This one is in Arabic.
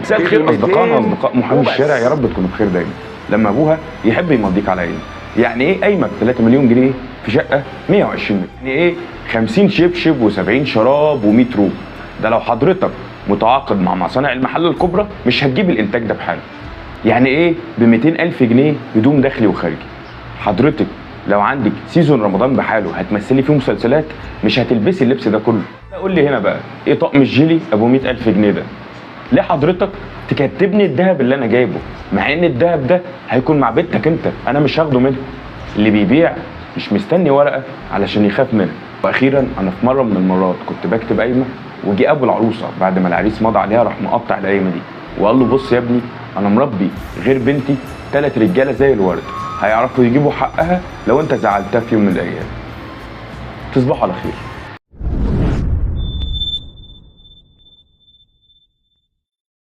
مساء الخير اصدقائنا اصدقاء محامي الشارع، يا رب تكونوا بخير دايما. لما ابوها يحب يمضيك على عينه. يعني ايه قايمه ب 3 مليون جنيه في شقه 120 متر؟ يعني ايه 50 شبشب و70 شراب و100 روب؟ ده لو حضرتك متعاقد مع مصانع المحله الكبرى مش هتجيب الانتاج ده بحاله. يعني ايه ب 200,000 جنيه هدوم داخلي وخارجي؟ حضرتك لو عندك سيزون رمضان بحاله هتمثلي فيه مسلسلات مش هتلبسي اللبس ده كله. قول لي هنا بقى ايه طقم الجيلي ابو 100,000 جنيه ده؟ ليه حضرتك تكتبني الذهب اللي انا جايبه مع ان الذهب ده هيكون مع بنتك انت، انا مش هاخده منه. اللي بيبيع مش مستني ورقه علشان يخاف منها. واخيرا انا في مره من المرات كنت بكتب قايمه وجي ابو العروسه بعد ما العريس مضى عليها راح مقطع القايمه دي وقال له بص يا ابني انا مربي غير بنتي 3 رجاله زي الورد هيعرفوا يجيبوا حقها لو انت زعلتها في يوم من الايام. تصبحوا على خير.